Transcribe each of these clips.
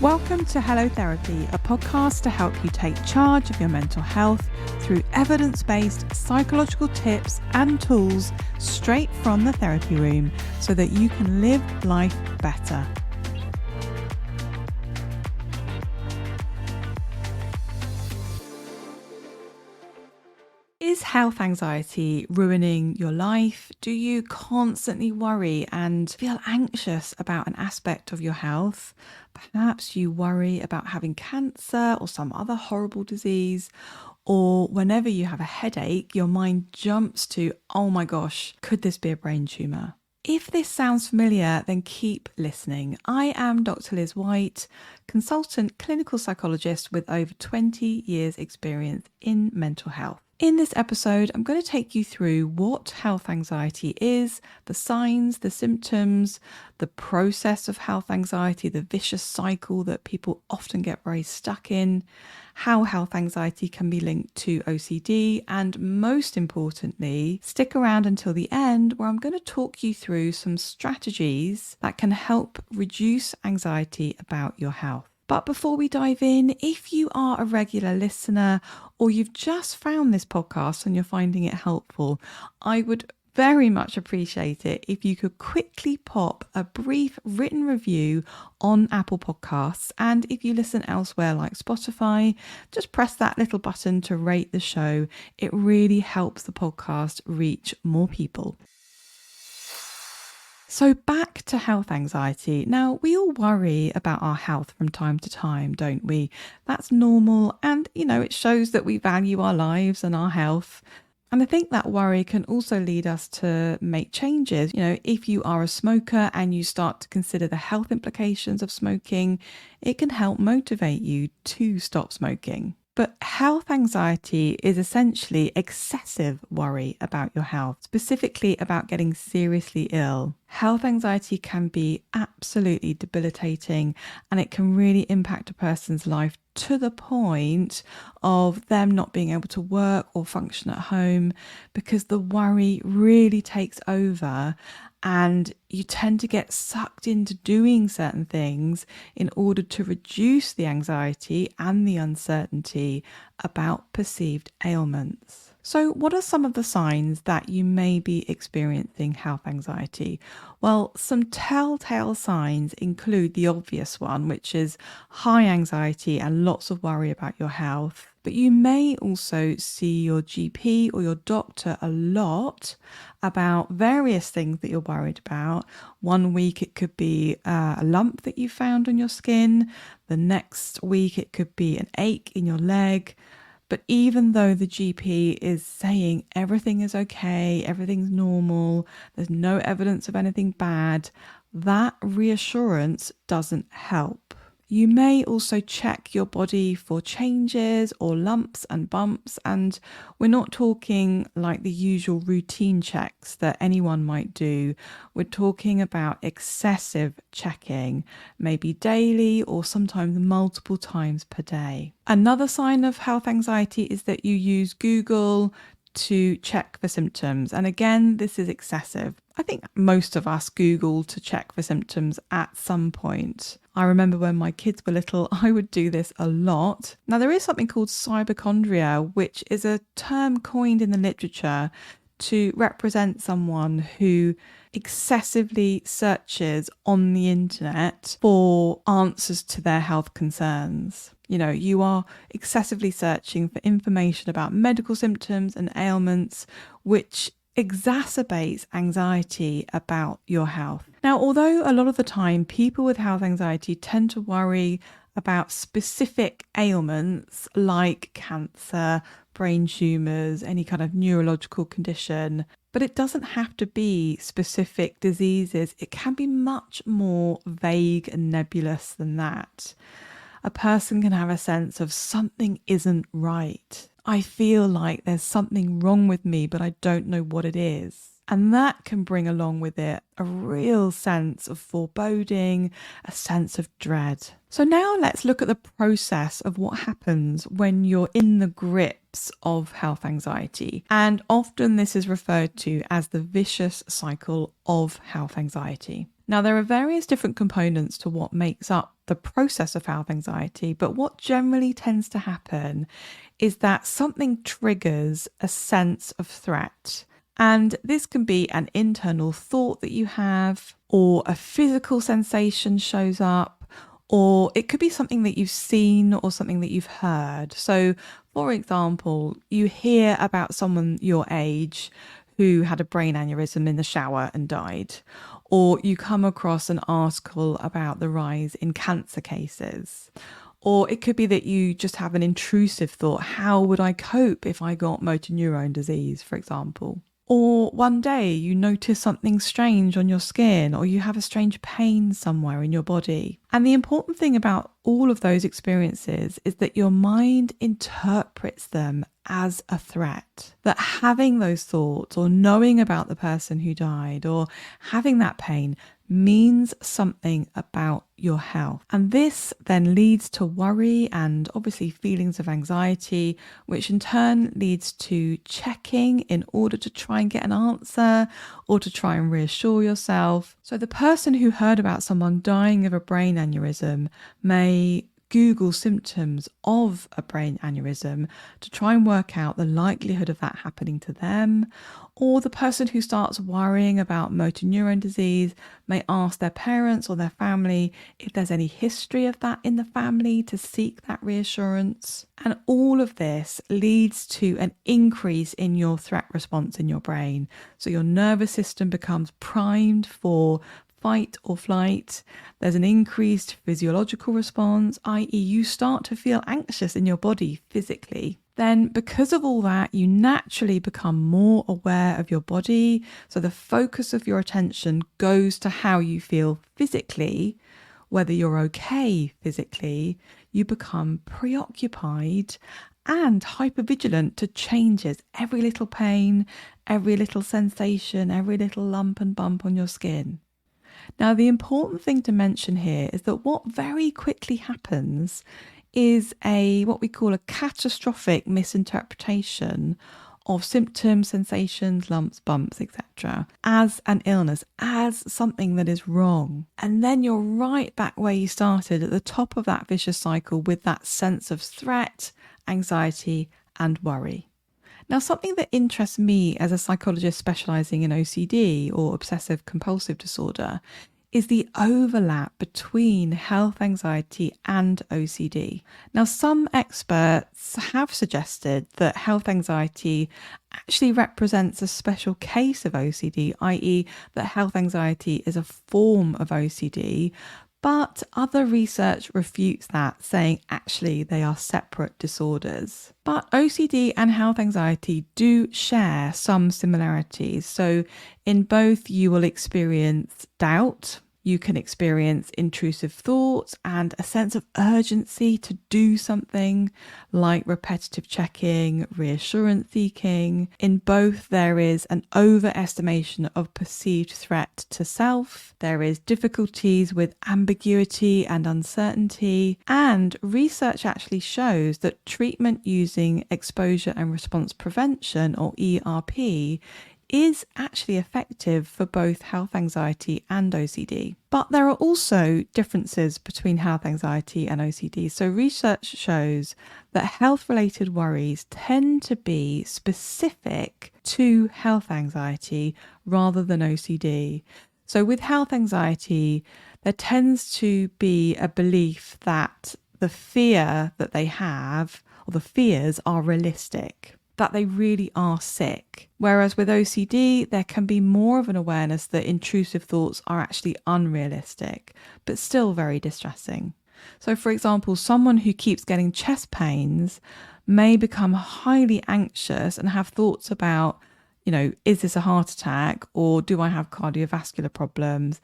Welcome to Hello Therapy, a podcast to help you take charge of your mental health through evidence-based psychological tips and tools straight from the therapy room so that you can live life better. Is health anxiety ruining your life? Do you constantly worry and feel anxious about an aspect of your health? Perhaps you worry about having cancer or some other horrible disease, or whenever you have a headache, your mind jumps to, oh my gosh, could this be a brain tumour? If this sounds familiar, then keep listening. I am Dr. Liz White, consultant clinical psychologist with over 20 years experience in mental health. In this episode, I'm going to take you through what health anxiety is, the signs, the symptoms, the process of health anxiety, the vicious cycle that people often get very stuck in, how health anxiety can be linked to OCD, and most importantly, stick around until the end where I'm going to talk you through some strategies that can help reduce anxiety about your health. But before we dive in, if you are a regular listener or you've just found this podcast and you're finding it helpful, I would very much appreciate it if you could quickly pop a brief written review on Apple Podcasts. And if you listen elsewhere like Spotify, just press that little button to rate the show. It really helps the podcast reach more people. So back to health anxiety. Now, we all worry about our health from time to time, don't we? That's normal. And, it shows that we value our lives and our health. And I think that worry can also lead us to make changes. If you are a smoker and you start to consider the health implications of smoking, it can help motivate you to stop smoking. But health anxiety is essentially excessive worry about your health, specifically about getting seriously ill. Health anxiety can be absolutely debilitating, and it can really impact a person's life to the point of them not being able to work or function at home because the worry really takes over and you tend to get sucked into doing certain things in order to reduce the anxiety and the uncertainty about perceived ailments. So what are some of the signs that you may be experiencing health anxiety? Well, some telltale signs include the obvious one, which is high anxiety and lots of worry about your health. But you may also see your GP or your doctor a lot about various things that you're worried about. One week it could be a lump that you found on your skin. The next week it could be an ache in your leg. But even though the GP is saying everything is okay, everything's normal, there's no evidence of anything bad, that reassurance doesn't help. You may also check your body for changes or lumps and bumps, and we're not talking like the usual routine checks that anyone might do. We're talking about excessive checking, maybe daily or sometimes multiple times per day. Another sign of health anxiety is that you use Google to check for symptoms. And again, this is excessive. I think most of us Google to check for symptoms at some point. I remember when my kids were little, I would do this a lot. Now, there is something called hypochondria, which is a term coined in the literature to represent someone who excessively searches on the internet for answers to their health concerns. You are excessively searching for information about medical symptoms and ailments, which exacerbates anxiety about your health. Now, although a lot of the time people with health anxiety tend to worry about specific ailments like cancer, brain tumours, any kind of neurological condition, but it doesn't have to be specific diseases. It can be much more vague and nebulous than that. A person can have a sense of something isn't right. I feel like there's something wrong with me, but I don't know what it is. And that can bring along with it a real sense of foreboding, a sense of dread. So now let's look at the process of what happens when you're in the grips of health anxiety. And often this is referred to as the vicious cycle of health anxiety. Now, there are various different components to what makes up the process of health anxiety, but what generally tends to happen is that something triggers a sense of threat. And this can be an internal thought that you have, or a physical sensation shows up, or it could be something that you've seen or something that you've heard. So, for example, you hear about someone your age who had a brain aneurysm in the shower and died, or you come across an article about the rise in cancer cases. Or it could be that you just have an intrusive thought, how would I cope if I got motor neurone disease, for example? Or one day you notice something strange on your skin, or you have a strange pain somewhere in your body. And the important thing about all of those experiences is that your mind interprets them as a threat. That having those thoughts, or knowing about the person who died, or having that pain means something about your health. And this then leads to worry and obviously feelings of anxiety, which in turn leads to checking in order to try and get an answer or to try and reassure yourself. So the person who heard about someone dying of a brain aneurysm may Google symptoms of a brain aneurysm to try and work out the likelihood of that happening to them. Or the person who starts worrying about motor neuron disease may ask their parents or their family if there's any history of that in the family to seek that reassurance. And all of this leads to an increase in your threat response in your brain. So your nervous system becomes primed for fight or flight. There's an increased physiological response, i.e. you start to feel anxious in your body physically. Then because of all that, you naturally become more aware of your body. So the focus of your attention goes to how you feel physically, whether you're okay physically. You become preoccupied and hypervigilant to changes, every little pain, every little sensation, every little lump and bump on your skin. Now, the important thing to mention here is that what very quickly happens is what we call a catastrophic misinterpretation of symptoms, sensations, lumps, bumps, etc. as an illness, as something that is wrong. And then you're right back where you started, at the top of that vicious cycle, with that sense of threat, anxiety, and worry. Now, something that interests me as a psychologist specialising in OCD, or obsessive compulsive disorder, is the overlap between health anxiety and OCD. Now, some experts have suggested that health anxiety actually represents a special case of OCD, i.e. that health anxiety is a form of OCD, but other research refutes that, saying actually they are separate disorders. But OCD and health anxiety do share some similarities. So in both, you will experience doubt. You can experience intrusive thoughts and a sense of urgency to do something, like repetitive checking, reassurance seeking. In both, there is an overestimation of perceived threat to self. There is difficulties with ambiguity and uncertainty. And research actually shows that treatment using exposure and response prevention, or ERP, is actually effective for both health anxiety and OCD. But there are also differences between health anxiety and OCD. So research shows that health-related worries tend to be specific to health anxiety rather than OCD. So with health anxiety, there tends to be a belief that the fear that they have, or the fears, are realistic, that they really are sick. Whereas with OCD, there can be more of an awareness that intrusive thoughts are actually unrealistic, but still very distressing. So for example, someone who keeps getting chest pains may become highly anxious and have thoughts about, is this a heart attack, or do I have cardiovascular problems?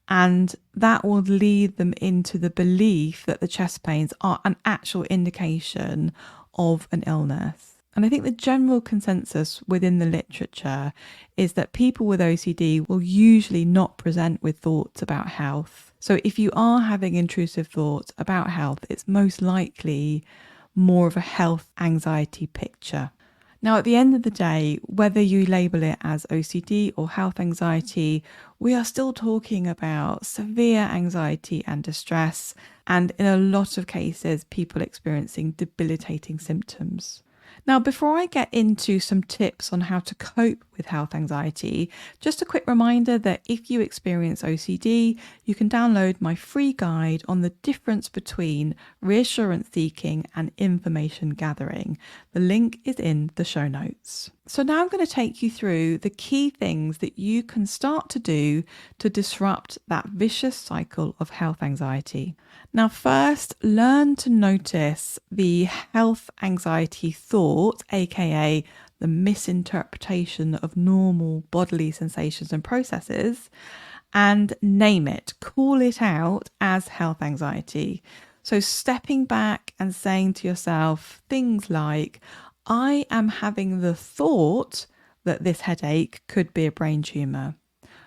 And that will lead them into the belief that the chest pains are an actual indication of an illness. And I think the general consensus within the literature is that people with OCD will usually not present with thoughts about health. So if you are having intrusive thoughts about health, it's most likely more of a health anxiety picture. Now, at the end of the day, whether you label it as OCD or health anxiety, we are still talking about severe anxiety and distress, and in a lot of cases, people experiencing debilitating symptoms. Now, before I get into some tips on how to cope with health anxiety, just a quick reminder that if you experience OCD, you can download my free guide on the difference between reassurance seeking and information gathering. The link is in the show notes. So now I'm going to take you through the key things that you can start to do to disrupt that vicious cycle of health anxiety. Now, first, learn to notice the health anxiety thought, aka the misinterpretation of normal bodily sensations and processes, and name it, call it out as health anxiety. So stepping back and saying to yourself things like, I am having the thought that this headache could be a brain tumour,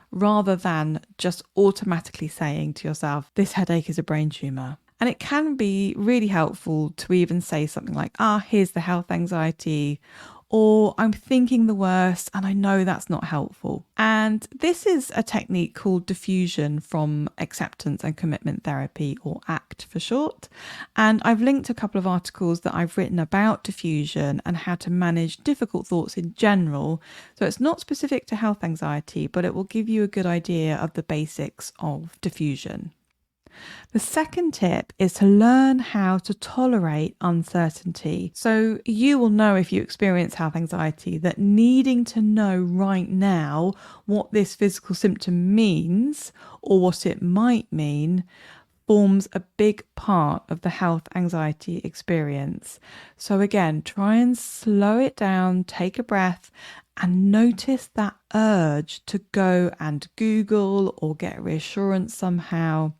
rather than just automatically saying to yourself, this headache is a brain tumour. And it can be really helpful to even say something like, here's the health anxiety, or I'm thinking the worst and I know that's not helpful. And this is a technique called diffusion from acceptance and commitment therapy, or ACT for short. And I've linked a couple of articles that I've written about diffusion and how to manage difficult thoughts in general. So it's not specific to health anxiety, but it will give you a good idea of the basics of diffusion. The second tip is to learn how to tolerate uncertainty. So you will know, if you experience health anxiety, that needing to know right now what this physical symptom means or what it might mean forms a big part of the health anxiety experience. So again, try and slow it down, take a breath, and notice that urge to go and Google or get reassurance somehow.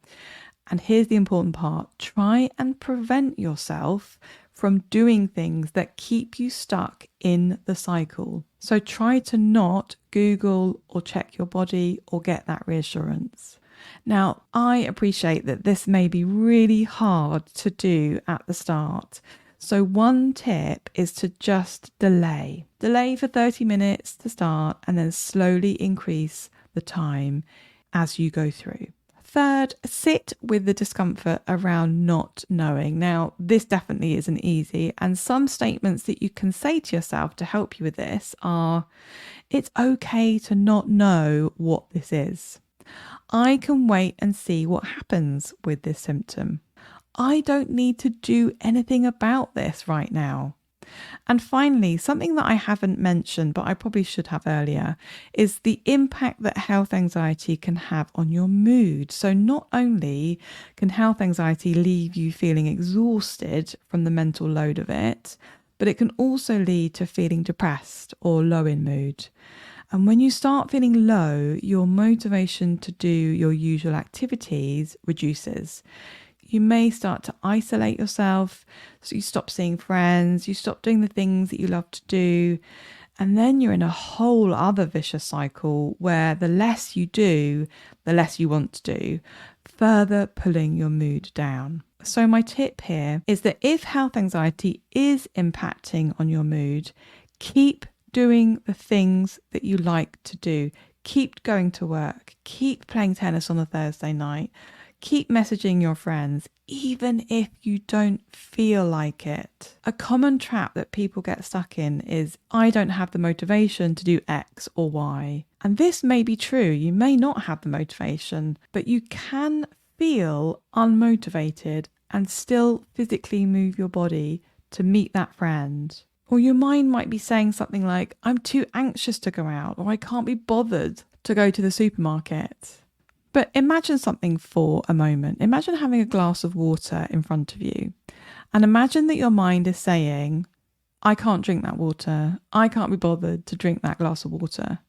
And here's the important part, try and prevent yourself from doing things that keep you stuck in the cycle. So try to not Google or check your body or get that reassurance. Now, I appreciate that this may be really hard to do at the start. So one tip is to just delay. Delay for 30 minutes to start and then slowly increase the time as you go through. Third, sit with the discomfort around not knowing. Now, this definitely isn't easy, and some statements that you can say to yourself to help you with this are, it's okay to not know what this is. I can wait and see what happens with this symptom. I don't need to do anything about this right now. And finally, something that I haven't mentioned, but I probably should have earlier, is the impact that health anxiety can have on your mood. So not only can health anxiety leave you feeling exhausted from the mental load of it, but it can also lead to feeling depressed or low in mood. And when you start feeling low, your motivation to do your usual activities reduces. You may start to isolate yourself, so you stop seeing friends, you stop doing the things that you love to do, and then you're in a whole other vicious cycle where the less you do, the less you want to do, further pulling your mood down. So my tip here is that if health anxiety is impacting on your mood, keep doing the things that you like to do. Keep going to work, keep playing tennis on a Thursday night, keep messaging your friends, even if you don't feel like it. A common trap that people get stuck in is, I don't have the motivation to do X or Y. And this may be true. You may not have the motivation, but you can feel unmotivated and still physically move your body to meet that friend. Or your mind might be saying something like, I'm too anxious to go out, or I can't be bothered to go to the supermarket. But imagine something for a moment. Imagine having a glass of water in front of you. And imagine that your mind is saying, I can't drink that water. I can't be bothered to drink that glass of water.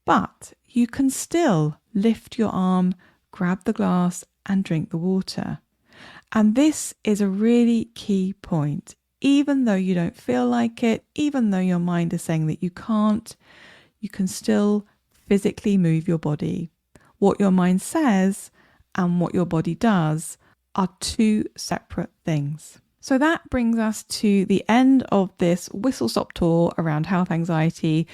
But you can still lift your arm, grab the glass and drink the water. And this is a really key point. Even though you don't feel like it, even though your mind is saying that you can't, you can still physically move your body. What your mind says and what your body does are two separate things. So that brings us to the end of this whistle-stop tour around health anxiety.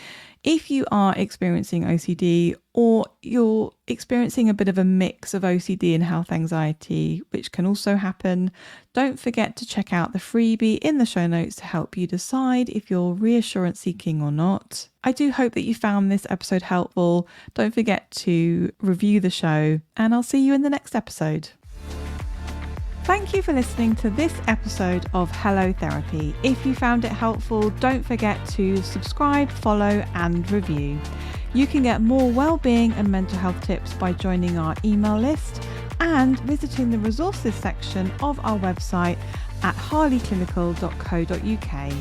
If you are experiencing OCD, or you're experiencing a bit of a mix of OCD and health anxiety, which can also happen, don't forget to check out the freebie in the show notes to help you decide if you're reassurance seeking or not. I do hope that you found this episode helpful. Don't forget to review the show, and I'll see you in the next episode. Thank you for listening to this episode of Hello Therapy. If you found it helpful, don't forget to subscribe, follow, and review. You can get more well-being and mental health tips by joining our email list and visiting the resources section of our website at harleyclinical.co.uk.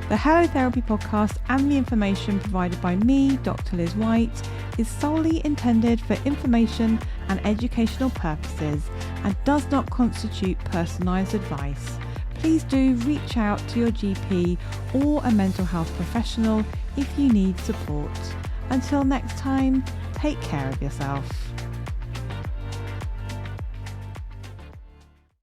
The Hello Therapy podcast and the information provided by me, Dr. Liz White, is solely intended for information and educational purposes and does not constitute personalised advice. Please do reach out to your GP or a mental health professional if you need support. Until next time, take care of yourself.